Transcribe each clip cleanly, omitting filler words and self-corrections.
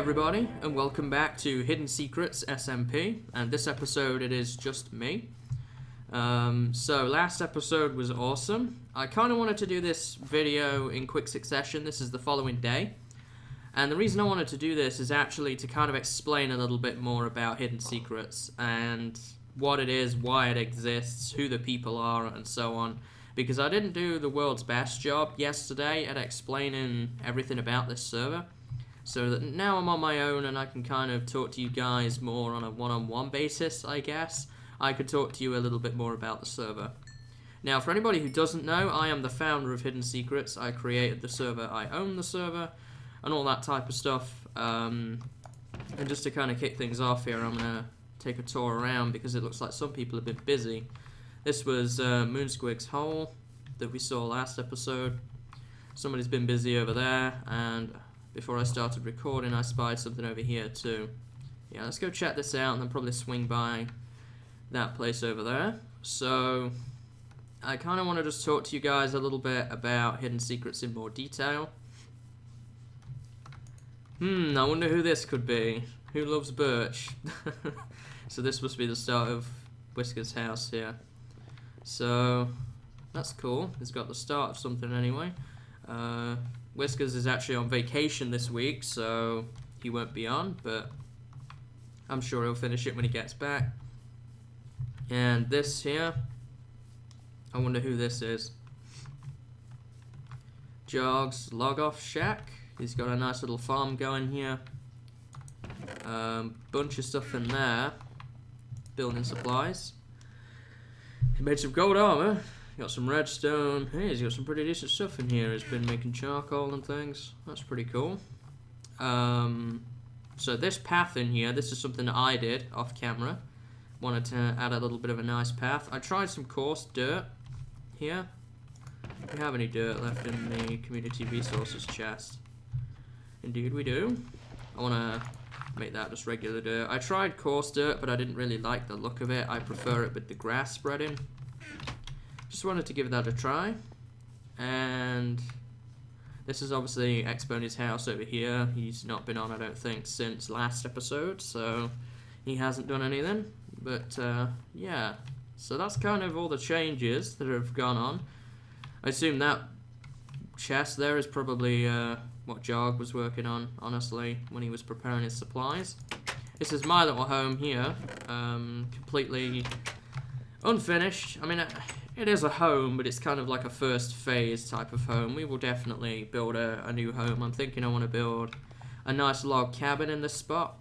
everybody, and welcome back to Hidden Secrets SMP, and this episode it is just me. So last episode was awesome. I kind of wanted to do this video in quick succession. This is the following day, and the reason I wanted to do this is actually to kind of explain a little bit more about Hidden Secrets and what it is, why it exists, who the people are, and so on. Because I didn't do the world's best job yesterday at explaining everything about this server. So that now I'm on my own and I can kind of talk to you guys more on a one-on-one basis, I guess. I could talk to you a little bit more about the server. Now, for anybody who doesn't know, I am the founder of Hidden Secrets. I created the server, I own the server, and all that type of stuff. And just to kind of kick things off here, I'm going to take a tour around because it looks like some people have been busy. This was Moonsquig's hole that we saw last episode. Somebody's been busy over there, and before I started recording, I spied something over here too. Yeah, let's go check this out and then probably swing by that place over there. So, I kind of want to just talk to you guys a little bit about Hidden Secrets in more detail. I wonder who this could be. Who loves birch? So this must be the start of Whisker's house here. So, that's cool. It's got the start of something anyway. Whiskers is actually on vacation this week, so he won't be on, but I'm sure he'll finish it when he gets back. And this here, I wonder who this is. Jog's Log Off Shack. He's got a nice little farm going here. Bunch of stuff in there. Building supplies. He made some gold armor. Got some redstone. Hey, he's got some pretty decent stuff in here. He's been making charcoal and things. That's pretty cool. So this path in here, this is something that I did off camera. Wanted to add a little bit of a nice path. I tried some coarse dirt here. Do we have any dirt left in the community resources chest? Indeed we do. I want to make that just regular dirt. I tried coarse dirt, but I didn't really like the look of it. I prefer it with the grass spreading. Just wanted to give that a try. And this is obviously Exponi's house over here. He's not been on, I don't think, since last episode, so he hasn't done anything. But yeah, so that's kind of all the changes that have gone on. I assume that chest there is probably what Jog was working on, honestly, when he was preparing his supplies. This is my little home here, completely unfinished. I mean, it is a home, but it's kind of like a first phase type of home. We will definitely build a new home. I'm thinking I want to build a nice log cabin in this spot.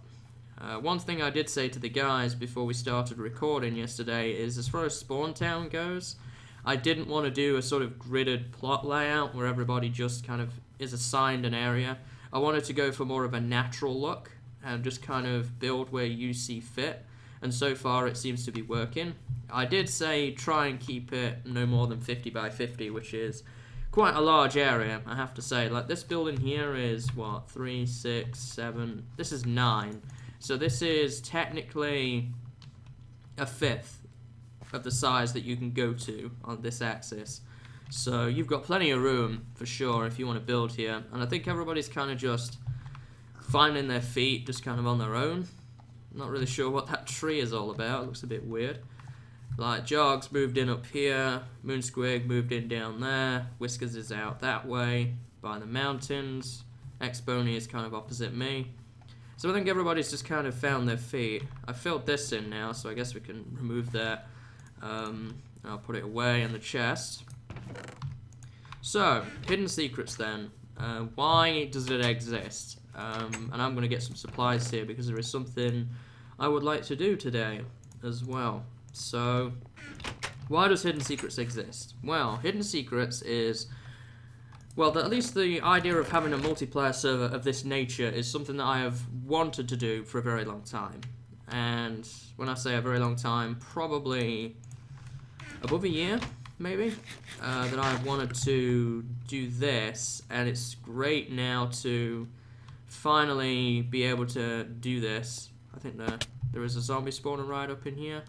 One thing I did say to the guys before we started recording yesterday is, as far as Spawn Town goes, I didn't want to do a sort of gridded plot layout where everybody just kind of is assigned an area. I wanted to go for more of a natural look and just kind of build where you see fit. And so far it seems to be working. I did say try and keep it no more than 50 by 50, which is quite a large area, I have to say. Like, this building here is, what, 3, 6, 7, this is 9. So this is technically a fifth of the size that you can go to on this axis. So you've got plenty of room, for sure, if you want to build here. And I think everybody's kind of just finding their feet, just kind of on their own. Not really sure what that tree is all about. It looks a bit weird. Like, Jog's moved in up here. Moonsquig moved in down there. Whiskers is out that way by the mountains. Exponi is kind of opposite me. So I think everybody's just kind of found their feet. I filled this in now, so I guess we can remove that. I'll put it away in the chest. So, Hidden Secrets then. Why does it exist? And I'm going to get some supplies here because there is something I would like to do today as well. So, why does Hidden Secrets exist? Well, Hidden Secrets is, well, at least the idea of having a multiplayer server of this nature is something that I have wanted to do for a very long time. And when I say a very long time, probably above a year, maybe, that I've wanted to do this. And it's great now to finally be able to do this. I think there is a zombie spawner right up in here.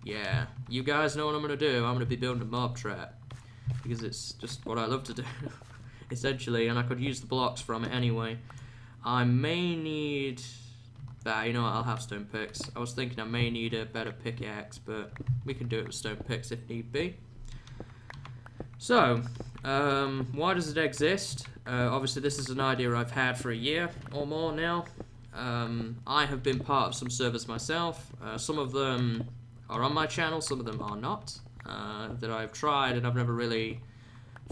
Yeah, you guys know what I'm going to do. I'm going to be building a mob trap because it's just what I love to do, essentially, and I could use the blocks from it anyway. I may need... you know what, I'll have stone picks. I was thinking I may need a better pickaxe, but we can do it with stone picks if need be. So, why does it exist? Obviously this is an idea I've had for a year or more now. I have been part of some servers myself. Some of them are on my channel, some of them are not. That I've tried and I've never really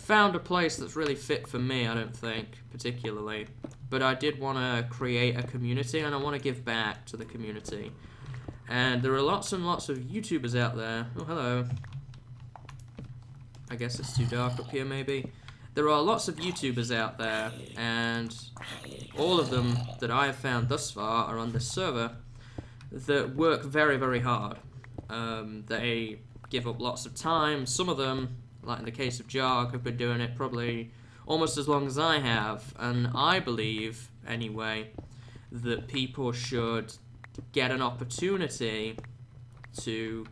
found a place that's really fit for me, I don't think, particularly. But I did want to create a community and I want to give back to the community. And there are lots and lots of YouTubers out there. Oh, hello. I guess it's too dark up here, maybe. There are lots of YouTubers out there, and all of them that I have found thus far are on this server that work very, very hard. They give up lots of time. Some of them, like in the case of Jog, have been doing it probably almost as long as I have, and I believe, anyway, that people should get an opportunity to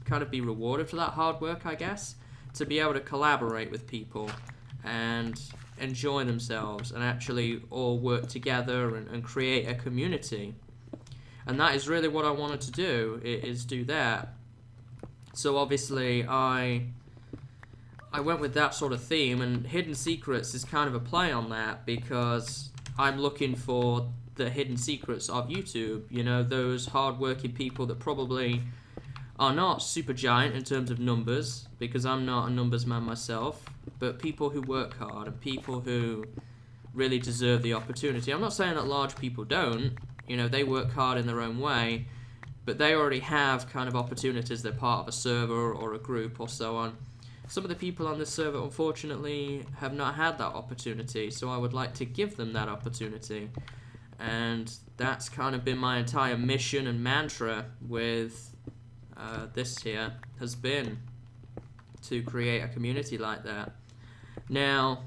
kind of be rewarded for that hard work, I guess, to be able to collaborate with people and enjoy themselves and actually all work together and create a community. And that is really what I wanted to do, is do that. So obviously I went with that sort of theme, and Hidden Secrets is kind of a play on that, because I'm looking for the hidden secrets of YouTube, you know, those hard-working people that probably are not super giant in terms of numbers, because I'm not a numbers man myself, but people who work hard and people who really deserve the opportunity. I'm not saying that large people don't, you know, they work hard in their own way, but they already have kind of opportunities. They're part of a server or a group or so on. Some of the people on this server, unfortunately, have not had that opportunity, so I would like to give them that opportunity. And that's kind of been my entire mission and mantra with this here, has been to create a community like that. Now,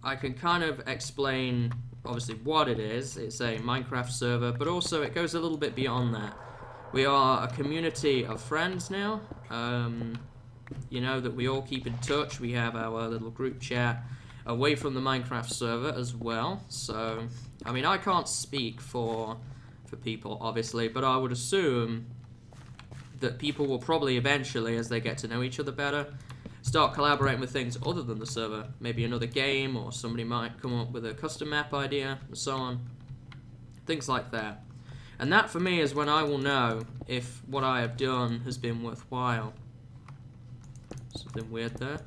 I can kind of explain, obviously, what it is. It's a Minecraft server, but also it goes a little bit beyond that. We are a community of friends now, you know, that we all keep in touch. We have our little group chat away from the Minecraft server as well. So, I mean, I can't speak for people, obviously, but I would assume that people will probably eventually, as they get to know each other better, start collaborating with things other than the server. Maybe another game, or somebody might come up with a custom map idea, and so on. Things like that. And that, for me, is when I will know if what I have done has been worthwhile. Something weird there.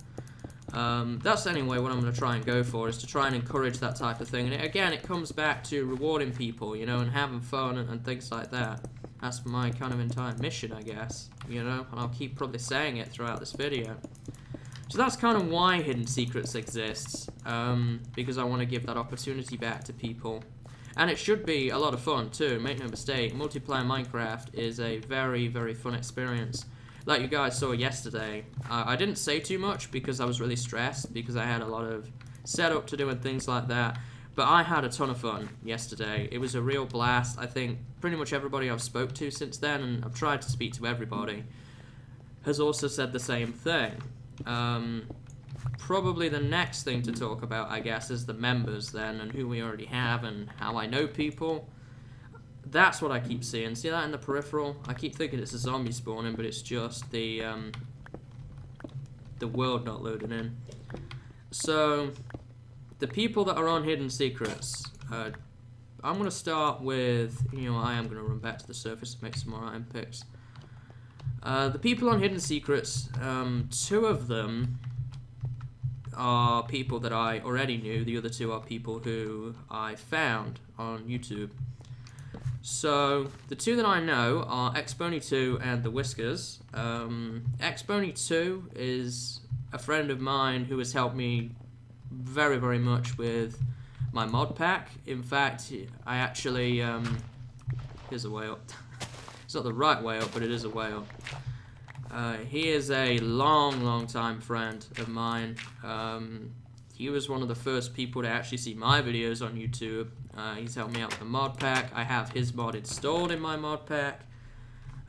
That's anyway what I'm going to try and go for, is to try and encourage that type of thing. And again, it comes back to rewarding people, you know, and having fun and things like that. That's my kind of entire mission, I guess, you know, and I'll keep probably saying it throughout this video. So that's kind of why Hidden Secrets exists, because I want to give that opportunity back to people. And it should be a lot of fun too, make no mistake. Multiplayer Minecraft is a very, very fun experience. Like you guys saw yesterday, I didn't say too much because I was really stressed, because I had a lot of setup to do and things like that. But I had a ton of fun yesterday. It was a real blast. I think pretty much everybody I've spoke to since then, and I've tried to speak to everybody, has also said the same thing. Probably the next thing to talk about, I guess, is the members then, and who we already have, and how I know people. That's what I keep seeing. See that in the peripheral? I keep thinking it's a zombie spawning, but it's just the world not loading in. So, the people that are on Hidden Secrets, I'm going to start with, you know, I am going to run back to the surface and make some more iron picks. The people on Hidden Secrets, 2 of them are people that I already knew. The other 2 are people who I found on YouTube. So, the 2 that I know are Xbony2 and the Whiskers. Xbony2 is a friend of mine who has helped me very, very much with my mod pack. In fact, I actually, here's a way up. It's not the right way up, but it is a way up. He is a long time friend of mine. He was one of the first people to actually see my videos on YouTube. He's helped me out with the mod pack. I have his mod installed in my mod pack.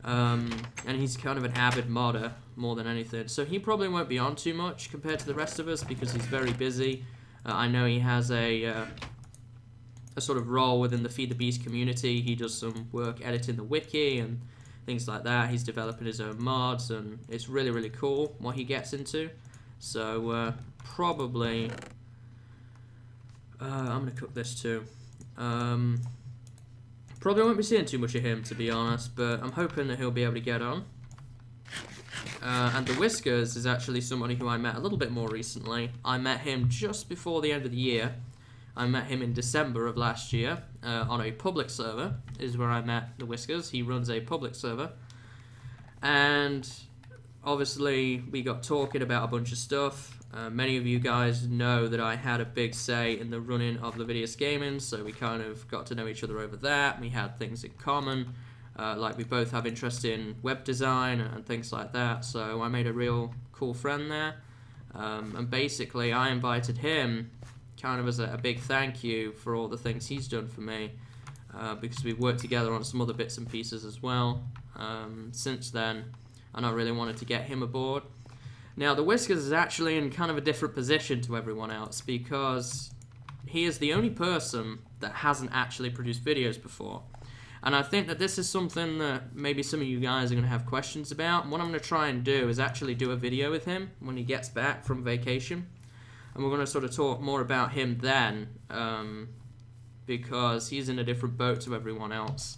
And he's kind of an avid modder more than anything. So he probably won't be on too much compared to the rest of us because he's very busy. I know he has a a sort of role within the Feed the Beast community. He does some work editing the wiki and things like that. He's developing his own mods, and it's really, really cool what he gets into. So probably I'm gonna cook this too. Probably won't be seeing too much of him, to be honest, but I'm hoping that he'll be able to get on. And the Whiskers is actually somebody who I met a little bit more recently. I met him just before the end of the year. I met him in December of last year on a public server, is where I met the Whiskers. He runs a public server. And obviously we got talking about a bunch of stuff. Many of you guys know that I had a big say in the running of Levidius Gaming, so we kind of got to know each other over that. We had things in common, like we both have interest in web design and things like that, so I made a real cool friend there. And basically I invited him kind of as a big thank you for all the things he's done for me, because we've worked together on some other bits and pieces as well since then, and I really wanted to get him aboard. Now, the Whiskers is actually in kind of a different position to everyone else, because he is the only person that hasn't actually produced videos before. And I think that this is something that maybe some of you guys are going to have questions about. And what I'm going to try and do is actually do a video with him when he gets back from vacation. And we're going to sort of talk more about him then, because he's in a different boat to everyone else.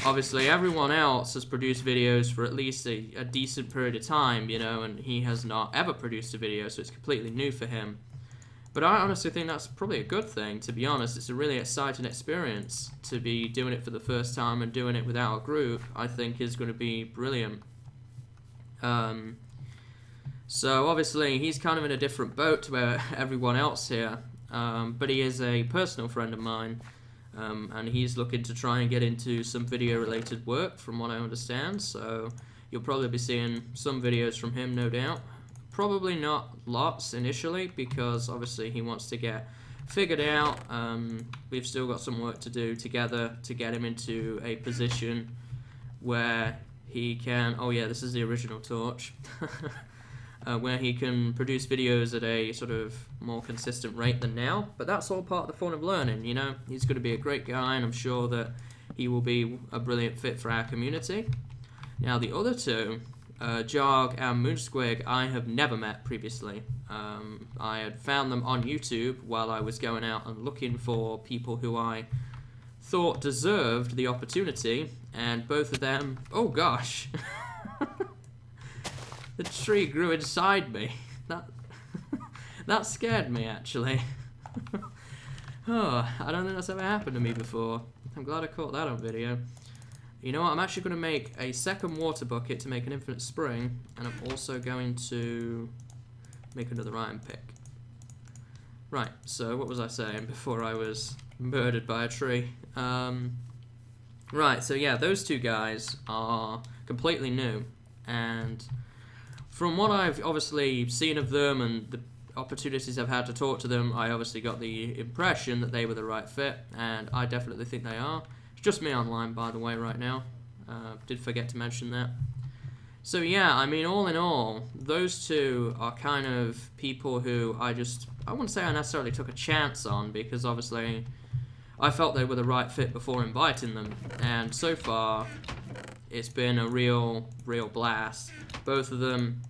Obviously, everyone else has produced videos for at least a decent period of time, you know, and he has not ever produced a video, so it's completely new for him. But I honestly think that's probably a good thing, to be honest. It's a really exciting experience to be doing it for the first time, and doing it without a group, I think, is going to be brilliant. So obviously, he's kind of in a different boat to everyone else here, but he is a personal friend of mine. And he's looking to try and get into some video-related work, from what I understand, so you'll probably be seeing some videos from him, no doubt. Probably not lots initially, because obviously he wants to get figured out. We've still got some work to do together to get him into a position where he can... Oh yeah, this is the original torch. Where he can produce videos at a sort of more consistent rate than now. But that's all part of the fun of learning, you know. He's going to be a great guy, and I'm sure that he will be a brilliant fit for our community. Now, the other two, Jog and Moonsquig, I have never met previously. I had found them on YouTube while I was going out and looking for people who I thought deserved the opportunity, and both of them... Oh, gosh! The tree grew inside me. That scared me, actually. Oh, I don't think that's ever happened to me before. I'm glad I caught that on video. You know what? I'm actually going to make a second water bucket to make an infinite spring, and I'm also going to make another iron pick. Right, so what was I saying before I was murdered by a tree? Right, so yeah, those two guys are completely new, and... From what I've obviously seen of them and the opportunities I've had to talk to them, I obviously got the impression that they were the right fit, and I definitely think they are. It's just me online, by the way, right now. Did forget to mention that. So yeah, I mean, all in all, those two are kind of people who I wouldn't say I necessarily took a chance on, because obviously I felt they were the right fit before inviting them, and so far it's been a real blast. Both of them,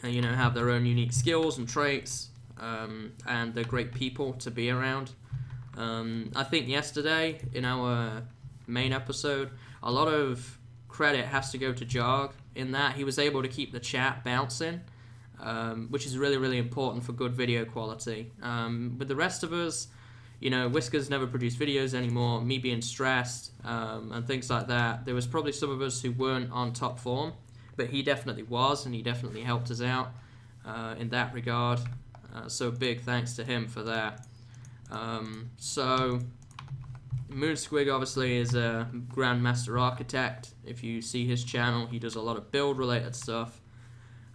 you know, have their own unique skills and traits, and they're great people to be around. I think yesterday, in our main episode, a lot of credit has to go to Jog, in that he was able to keep the chat bouncing, which is really, really important for good video quality. With the rest of us, you know, Whiskers never produced videos anymore, me being stressed, and things like that. There was probably some of us who weren't on top form, but he definitely was, and he definitely helped us out in that regard. So big thanks to him for that. So Moonsquig obviously is a Grandmaster Architect. If you see his channel, he does a lot of build related stuff.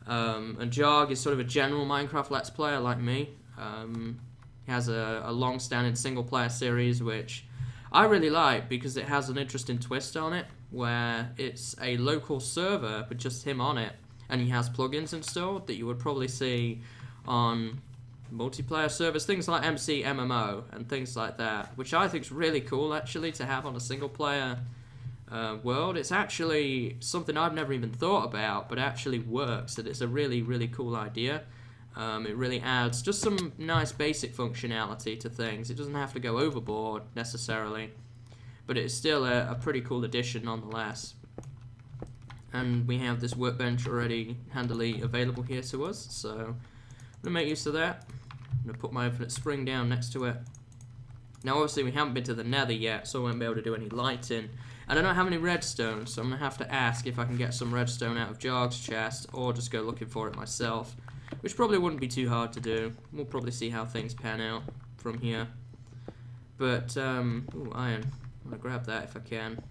And Jog is sort of a general Minecraft Let's Player like me. He has a long-standing single-player series, which I really like because it has an interesting twist on it, where it's a local server with just him on it, and he has plugins installed that you would probably see on multiplayer servers, things like MCMMO and things like that, which I think is really cool actually to have on a single player world. It's actually something I've never even thought about, but actually works, and it's a really, really cool idea. It really adds just some nice basic functionality to things. It doesn't have to go overboard necessarily, but it's still a pretty cool addition nonetheless. And we have this workbench already handily available here to us, so I'm going to make use of that. I'm going to put my infinite spring down next to it. Now obviously we haven't been to the nether yet, so I won't be able to do any lighting. And I don't have any redstone, so I'm going to have to ask if I can get some redstone out of Jarg's chest, or just go looking for it myself, which probably wouldn't be too hard to do. We'll probably see how things pan out from here. But, ooh, iron. I'm going to grab that if I can.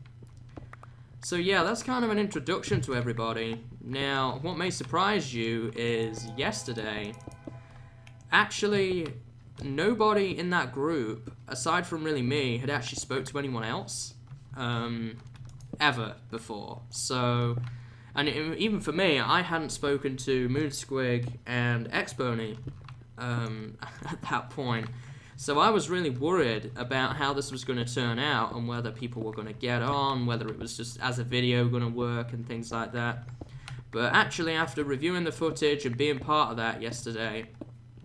So yeah, that's kind of an introduction to everybody. Now, what may surprise you is yesterday, actually, nobody in that group, aside from really me, had actually spoke to anyone else ever before. So, and even for me, I hadn't spoken to Moonsquig and Xbony at that point. So I was really worried about how this was going to turn out and whether people were going to get on, whether it was just as a video going to work and things like that. But actually, after reviewing the footage and being part of that yesterday,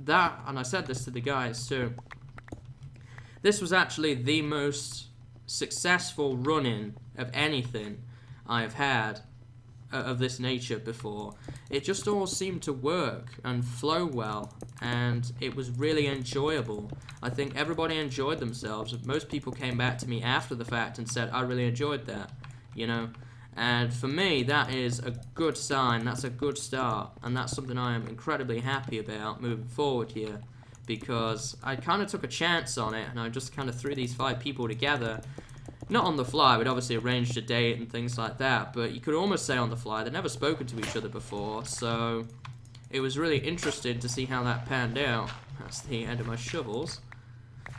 and I said this to the guys too, this was actually the most successful run-in of anything I've had of this nature before. It just all seemed to work and flow well, and it was really enjoyable. I think everybody enjoyed themselves. Most people came back to me after the fact and said, I really enjoyed that, you know. And for me, that is a good sign, that's a good start, and that's something I am incredibly happy about moving forward here, because I kind of took a chance on it, and I just kind of threw these 5 people together. Not on the fly, we'd obviously arranged a date and things like that, but you could almost say on the fly. They'd never spoken to each other before, so it was really interesting to see how that panned out. That's the end of my shovels.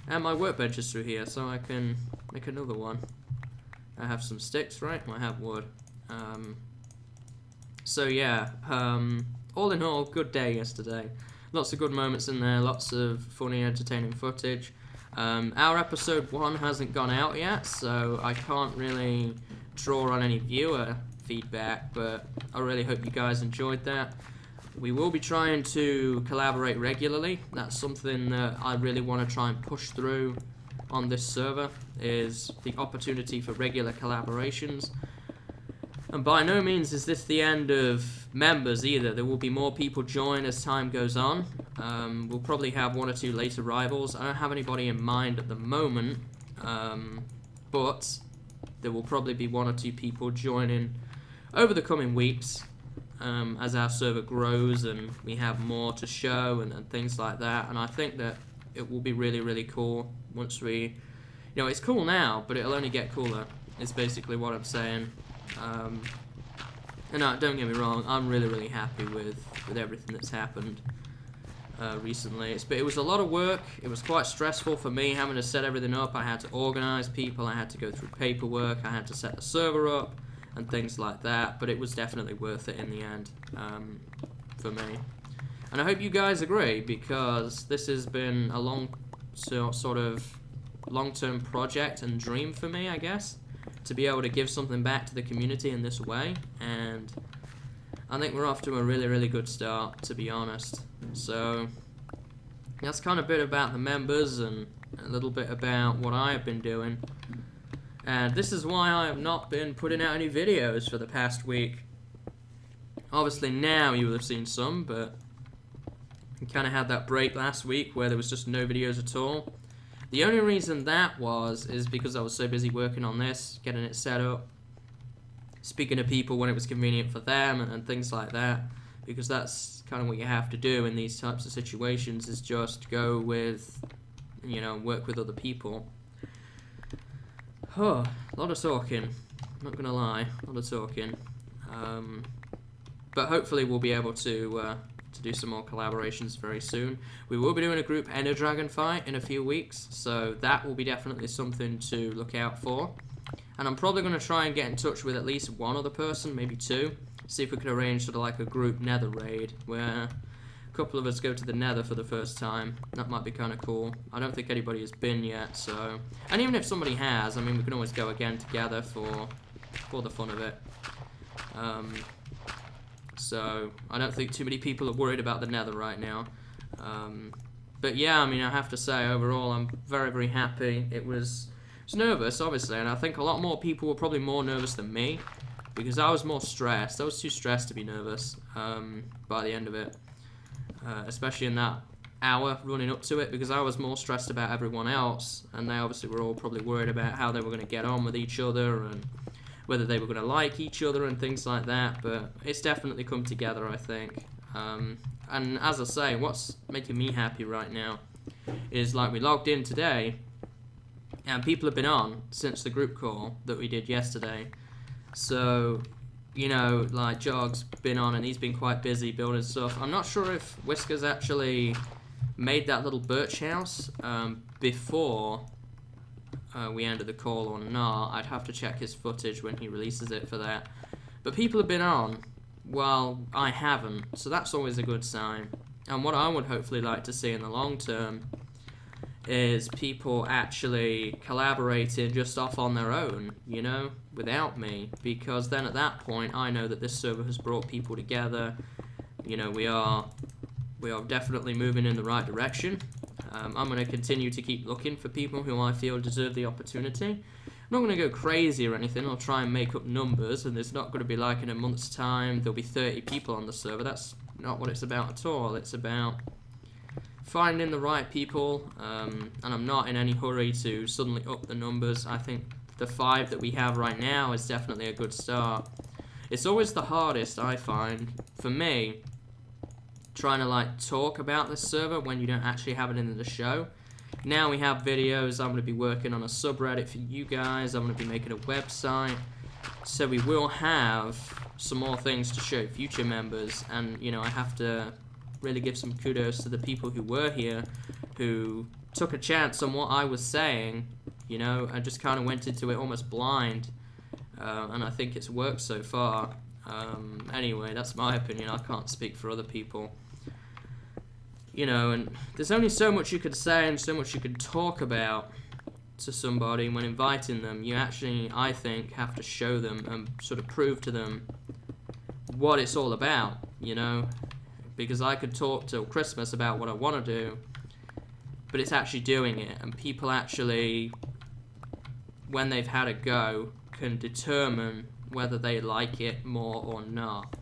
And my workbench is through here, so I can make another one. I have some sticks, right? I have wood. So yeah, all in all, good day yesterday. Lots of good moments in there, lots of funny, entertaining footage. Our episode 1 hasn't gone out yet, so I can't really draw on any viewer feedback, but I really hope you guys enjoyed that. We will be trying to collaborate regularly. That's something that I really want to try and push through on this server, is the opportunity for regular collaborations. And by no means is this the end of members either. There will be more people join as time goes on. We'll probably have 1 or 2 late arrivals. I don't have anybody in mind at the moment, but there will probably be 1 or 2 people joining over the coming weeks as our server grows and we have more to show and things like that. And I think that it will be really, really cool once we, you know, it's cool now, but it'll only get cooler, is basically what I'm saying. And don't get me wrong, I'm really, really happy with everything that's happened recently. But it was a lot of work. It was quite stressful for me having to set everything up. I had to organize people, I had to go through paperwork, I had to set the server up and things like that, but it was definitely worth it in the end for me. And I hope you guys agree, because this has been a sort of long-term project and dream for me, I guess, to be able to give something back to the community in this way, and I think we're off to a really, really good start, to be honest. So that's kind of a bit about the members and a little bit about what I have been doing. And this is why I have not been putting out any videos for the past week. Obviously now you will have seen some, but I kind of had that break last week where there was just no videos at all. The only reason that is because I was so busy working on this, getting it set up, speaking to people when it was convenient for them and things like that, because that's kind of what you have to do in these types of situations, is just go with, you know, work with other people. Oh, a lot of talking, not gonna lie, a lot of talking. But hopefully we'll be able to do some more collaborations very soon. We will be doing a group Ender Dragon fight in a few weeks, so that will be definitely something to look out for. And I'm probably going to try and get in touch with at least 1 other person, maybe 2, see if we can arrange sort of like a group nether raid, where couple of us go to the Nether for the first time. That might be kind of cool. I don't think anybody has been yet, so... And even if somebody has, I mean, we can always go again together for the fun of it. So, I don't think too many people are worried about the Nether right now. But yeah, I mean, I have to say, overall, I'm very, very happy. I was nervous, obviously, and I think a lot more people were probably more nervous than me, because I was more stressed. I was too stressed to be nervous by the end of it, especially in that hour running up to it, because I was more stressed about everyone else, and they obviously were all probably worried about how they were going to get on with each other, and whether they were going to like each other and things like that, but it's definitely come together, I think. And as I say, what's making me happy right now is, like, we logged in today, and people have been on since the group call that we did yesterday. So, you know, like, Jog's been on, and he's been quite busy building stuff. I'm not sure if Whiskers actually made that little birch house before we ended the call or not. I'd have to check his footage when he releases it for that. But people have been on while I haven't, so that's always a good sign. And what I would hopefully like to see in the long term is people actually collaborating just off on their own, you know, without me, because then at that point I know that this server has brought people together. You know, we are definitely moving in the right direction. I'm going to continue to keep looking for people who I feel deserve the opportunity. I'm not going to go crazy or anything. I'll try and make up numbers, and there's not going to be like in a month's time there'll be 30 people on the server. That's not what it's about at all. It's about finding the right people, and I'm not in any hurry to suddenly up the numbers. I think the 5 that we have right now is definitely a good start. It's always the hardest, I find, for me, trying to like talk about this server when you don't actually have it in the show. Now we have videos. I'm going to be working on a subreddit for you guys. I'm going to be making a website, so we will have some more things to show future members. And you know, I have to really give some kudos to the people who were here, who took a chance on what I was saying, you know, and just kind of went into it almost blind, and I think it's worked so far. Anyway, that's my opinion. I can't speak for other people. You know, and there's only so much you could say and so much you could talk about to somebody when inviting them. You actually, I think, have to show them and sort of prove to them what it's all about, you know, because I could talk till Christmas about what I want to do, but it's actually doing it, and people actually, when they've had a go, can determine whether they like it more or not.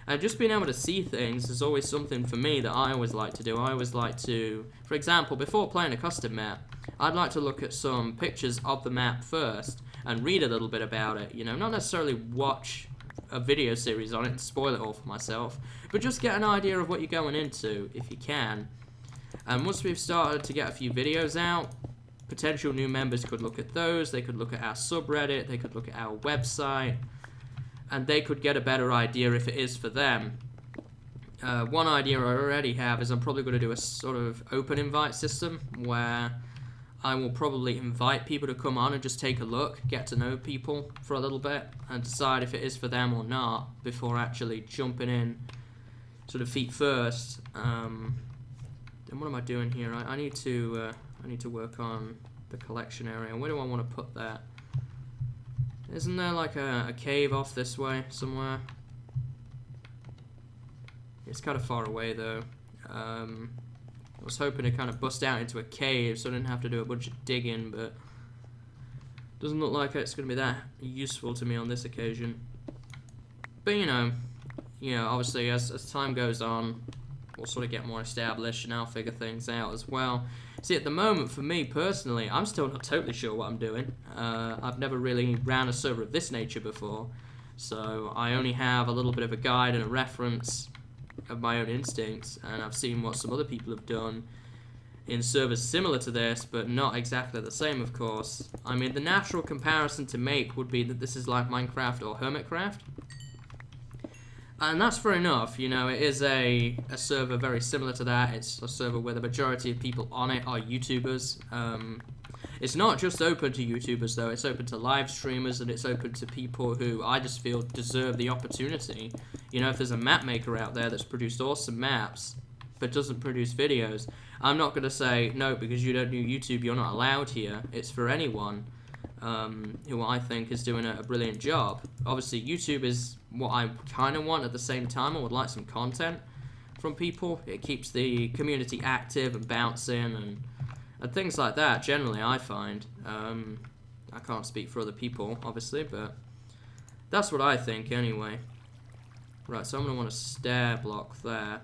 And just being able to see things is always something for me that I always like to do. I always like to, for example, before playing a custom map, I'd like to look at some pictures of the map first and read a little bit about it, you know, not necessarily watch a video series on it and spoil it all for myself, but just get an idea of what you're going into, if you can. And once we've started to get a few videos out, potential new members could look at those, they could look at our subreddit, they could look at our website, and they could get a better idea if it is for them. One idea I already have is I'm probably going to do a sort of open invite system where I will probably invite people to come on and just take a look, get to know people for a little bit, and decide if it is for them or not before actually jumping in sort of feet first. And what am I doing here? I need to work on the collection area. Where do I want to put that? Isn't there like a cave off this way somewhere? It's kind of far away though. I was hoping to kind of bust out into a cave so I didn't have to do a bunch of digging, but doesn't look like it's going to be that useful to me on this occasion. But you know, obviously as time goes on, we'll sort of get more established and I'll figure things out as well. See, at the moment, for me personally, I'm still not totally sure what I'm doing. I've never really ran a server of this nature before, so I only have a little bit of a guide and a reference of my own instincts, and I've seen what some other people have done in servers similar to this, but not exactly the same, of course. I mean, the natural comparison to make would be that this is like Minecraft or Hermitcraft. And that's fair enough, you know, it is a server very similar to that. It's a server where the majority of people on it are YouTubers. It's not just open to YouTubers though, it's open to live streamers, and it's open to people who I just feel deserve the opportunity. You know, if there's a map maker out there that's produced awesome maps, but doesn't produce videos, I'm not going to say, no, because you don't do YouTube, you're not allowed here. It's for anyone who I think is doing a brilliant job. Obviously, YouTube is what I kind of want. At the same time, I would like some content from people. It keeps the community active and bouncing and things like that, generally, I find. I can't speak for other people, obviously, but that's what I think, anyway. Right, so I'm going to want a stair block there.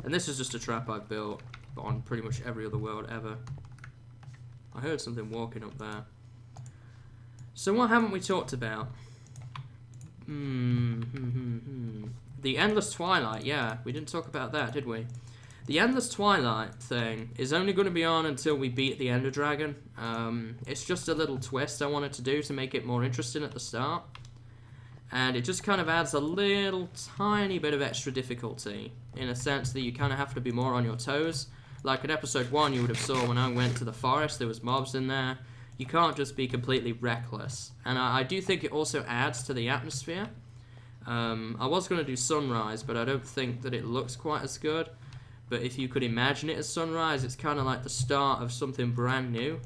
And this is just a trap I've built on pretty much every other world ever. I heard something walking up there. So what haven't we talked about? The Endless Twilight, yeah. We didn't talk about that, did we? The Endless Twilight thing is only going to be on until we beat the Ender Dragon. It's just a little twist I wanted to do to make it more interesting at the start. And it just kind of adds a little tiny bit of extra difficulty, in a sense that you kind of have to be more on your toes. Like in episode 1 you would have saw when I went to the forest, there was mobs in there. You can't just be completely reckless. And I do think it also adds to the atmosphere. I was going to do sunrise, but I don't think that it looks quite as good. But if you could imagine it as sunrise, it's kind of like the start of something brand new.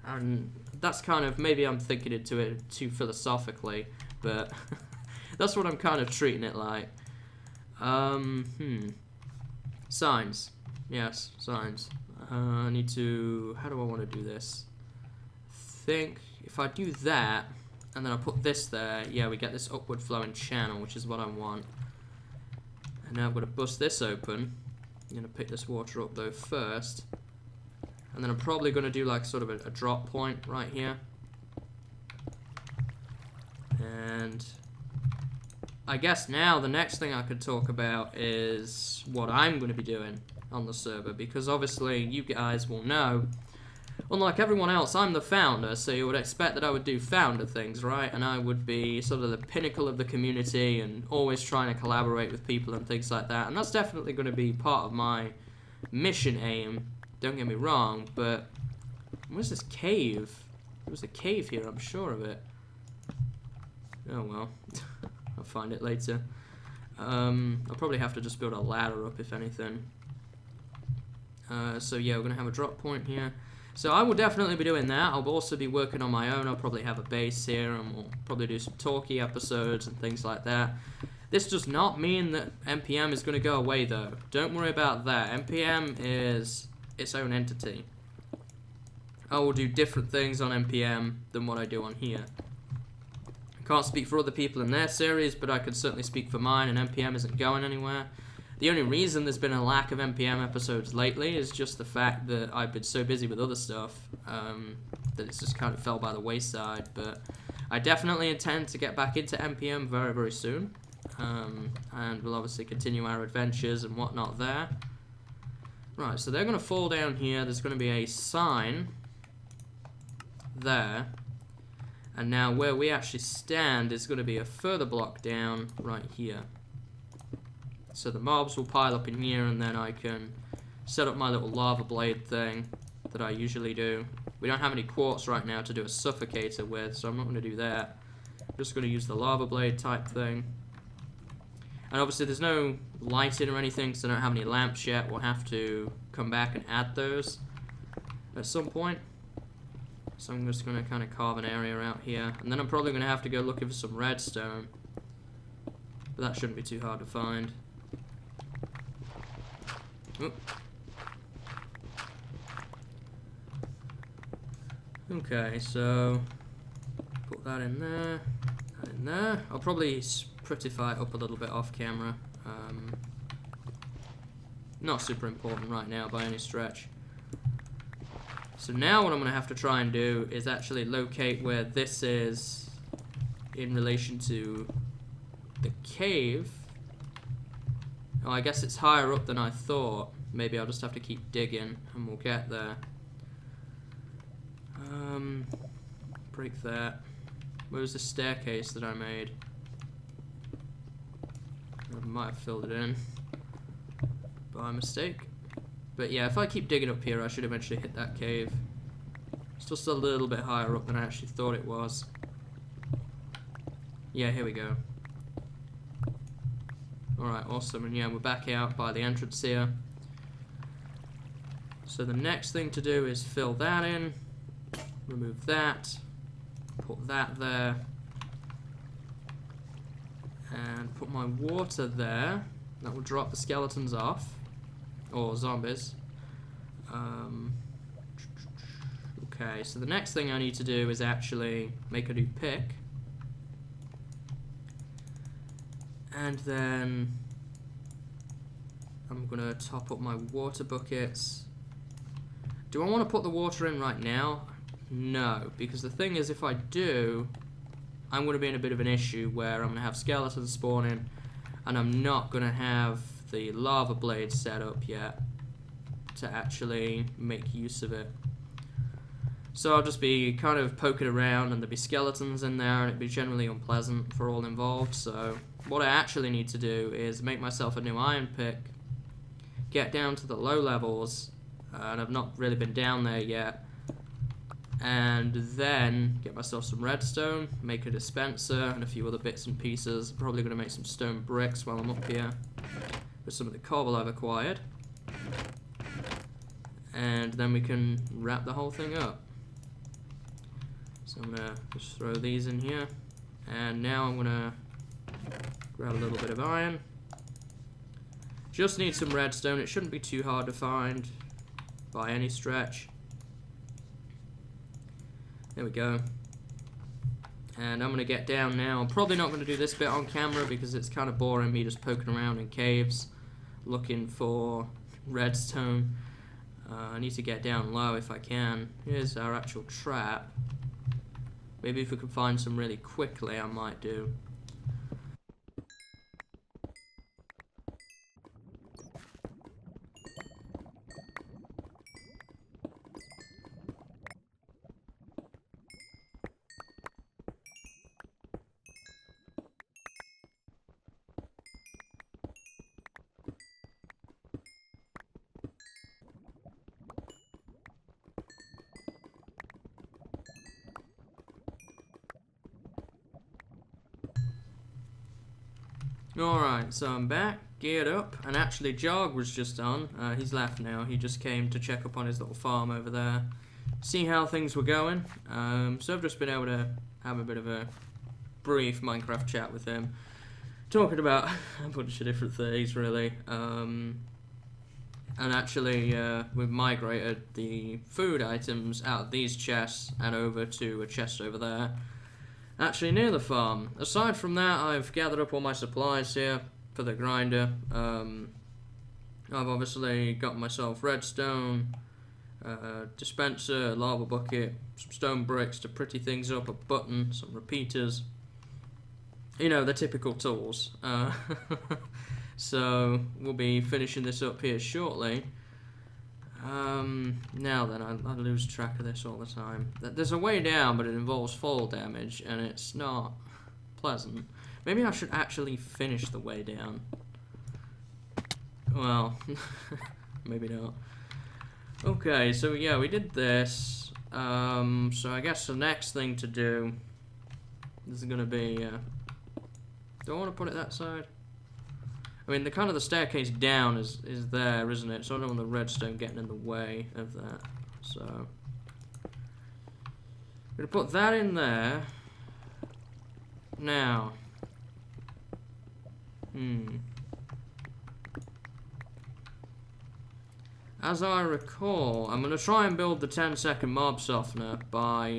And that's kind of, maybe I'm thinking into it too philosophically, but that's what I'm kind of treating it like. Signs. Yes, signs. I need to, how do I want to do this? I think if I do that, and then I put this there, yeah, we get this upward flowing channel, which is what I want. And now I'm going to bust this open. I'm going to pick this water up though first. And then I'm probably going to do like sort of a drop point right here. And I guess now the next thing I could talk about is what I'm going to be doing on the server, because obviously you guys will know, unlike everyone else, I'm the founder, so you would expect that I would do founder things, right? And I would be sort of the pinnacle of the community and always trying to collaborate with people and things like that, and that's definitely going to be part of my mission aim, don't get me wrong, but where's this cave? There was a cave here, I'm sure of it. Oh well, I'll find it later. I'll probably have to just build a ladder up if anything. So yeah, we're going to have a drop point here. So I will definitely be doing that. I'll also be working on my own. I'll probably have a base here, and we'll probably do some talkie episodes and things like that. This does not mean that NPM is going to go away, though. Don't worry about that. NPM is its own entity. I will do different things on NPM than what I do on here. I can't speak for other people in their series, but I can certainly speak for mine, and NPM isn't going anywhere. The only reason there's been a lack of NPM episodes lately is just the fact that I've been so busy with other stuff that it's just kind of fell by the wayside. But I definitely intend to get back into NPM very, very soon. And we'll obviously continue our adventures and whatnot there. Right, so they're going to fall down here. There's going to be a sign there. And now where we actually stand is going to be a further block down right here. So the mobs will pile up in here, and then I can set up my little lava blade thing that I usually do. We don't have any quartz right now to do a suffocator with, so I'm not going to do that. I'm just going to use the lava blade type thing. And obviously there's no lighting or anything, so I don't have any lamps yet. We'll have to come back and add those at some point. So I'm just going to kind of carve an area out here. And then I'm probably going to have to go looking for some redstone. But that shouldn't be too hard to find. Oop. Okay, so put that in there, that in there. I'll probably prettify it up a little bit off camera. Not super important right now by any stretch. So now what I'm going to have to try and do is actually locate where this is in relation to the cave. Oh, I guess it's higher up than I thought. Maybe I'll just have to keep digging and we'll get there. Break that. Where was the staircase that I made? I might have filled it in by mistake. But yeah, if I keep digging up here, I should eventually hit that cave. It's just a little bit higher up than I actually thought it was. Yeah, here we go. Alright, awesome. And yeah, we're back out by the entrance here. So the next thing to do is fill that in, remove that, put that there, and put my water there. That will drop the skeletons off, or zombies. Okay, so the next thing I need to do is actually make a new pick. And then I'm gonna top up my water buckets. Do I want to put the water in right now? No, because the thing is, if I do, I'm going to be in a bit of an issue where I'm going to have skeletons spawning, and I'm not going to have the lava blades set up yet to actually make use of it. So I'll just be kind of poking around, and there'll be skeletons in there, and it'd be generally unpleasant for all involved. So what I actually need to do is make myself a new iron pick, get down to the low levels, and I've not really been down there yet, and then get myself some redstone, make a dispenser, and a few other bits and pieces. I'm probably going to make some stone bricks while I'm up here with some of the cobble I've acquired, and then we can wrap the whole thing up. So I'm going to just throw these in here, and now I'm going to grab a little bit of iron. Just need some redstone. It shouldn't be too hard to find by any stretch. There we go. And I'm going to get down now. I'm probably not going to do this bit on camera because it's kind of boring me just poking around in caves looking for redstone. I need to get down low if I can. Here's our actual trap. Maybe if we can find some really quickly, I might do. Alright, so I'm back, geared up, and actually Jog was just on. He's left now. He just came to check up on his little farm over there, see how things were going. So I've just been able to have a bit of a brief Minecraft chat with him, talking about a bunch of different things, really. And actually, we've migrated the food items out of these chests and over to a chest over there, actually near the farm. Aside from that, I've gathered up all my supplies here for the grinder. I've obviously got myself redstone, dispenser, a lava bucket, some stone bricks to pretty things up, a button, some repeaters. You know, the typical tools. So we'll be finishing this up here shortly. Now then, I lose track of this all the time. There's a way down, but it involves fall damage, and it's not pleasant. Maybe I should actually finish the way down. Well, maybe not. Okay, so yeah, we did this. So I guess the next thing to do is going to be... do I want to put it that side? I mean, the staircase down is there, isn't it? So I don't want the redstone getting in the way of that. So I'm gonna put that in there. Now, as I recall, I'm gonna try and build the 10-second mob softener by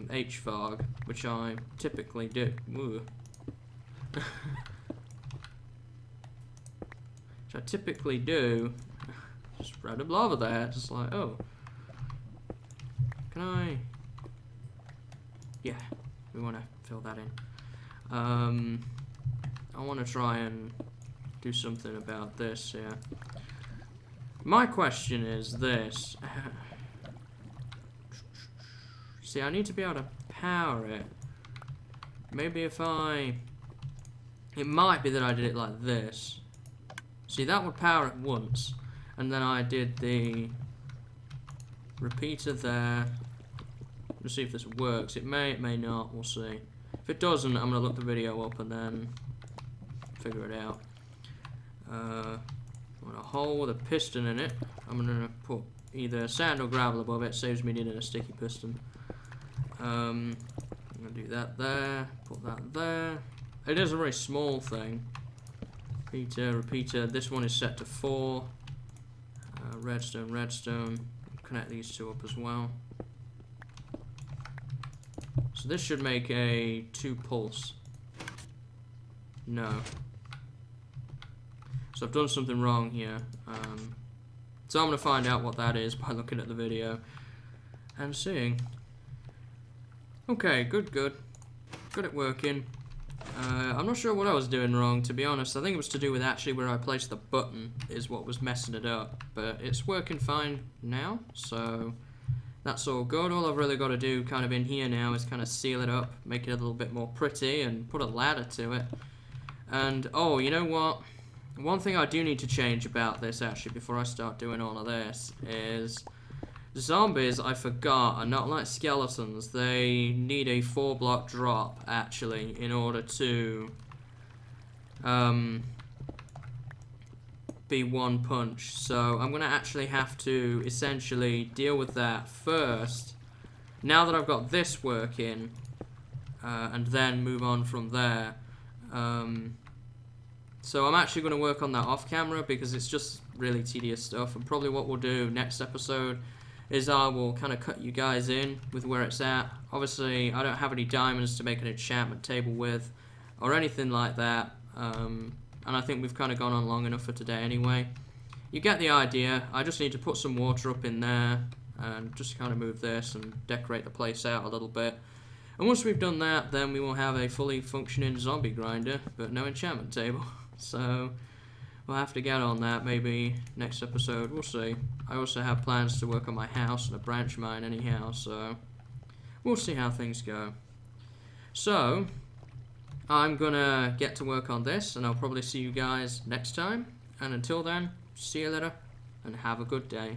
HVAG, which I typically do. I typically do. Just random lava there, just like, oh, can I? Yeah, we want to fill that in. I want to try and do something about this here. My question is this. See, I need to be able to power it. Maybe if it might be that I did it like this. See, that would power it once, and then I did the repeater there. Let's see if this works. It may, it may not. We'll see. If it doesn't, I'm going to look the video up and then figure it out. Want a hole with a piston in it. I'm gonna put either sand or gravel above it. Saves me needing a sticky piston. I'm gonna do that there. Put that there. It is a very small thing. Repeater. This one is set to 4. Redstone. Connect these two up as well. So this should make a 2 pulse. No. So I've done something wrong here. So I'm going to find out what that is by looking at the video and seeing. Okay, good. Good at working. I'm not sure what I was doing wrong, to be honest. I think it was to do with actually where I placed the button is what was messing it up. But it's working fine now, so that's all good. All I've really got to do kind of in here now is kind of seal it up, make it a little bit more pretty, and put a ladder to it. And, oh, you know what? One thing I do need to change about this, actually, before I start doing all of this, is zombies, I forgot, are not like skeletons. They need a 4-block drop, actually, in order to be 1 punch. So I'm going to actually have to essentially deal with that first, now that I've got this working, and then move on from there. So I'm actually going to work on that off camera because it's just really tedious stuff, and probably what we'll do next episode is I will kind of cut you guys in with where it's at. Obviously I don't have any diamonds to make an enchantment table with or anything like that, and I think we've kind of gone on long enough for today anyway. You get the idea. I just need to put some water up in there and just kind of move this and decorate the place out a little bit. And once we've done that, then we will have a fully functioning zombie grinder, but no enchantment table. So we'll have to get on that maybe next episode. We'll see. I also have plans to work on my house and a branch mine anyhow, so we'll see how things go. So I'm gonna get to work on this, and I'll probably see you guys next time. And until then, see you later and have a good day.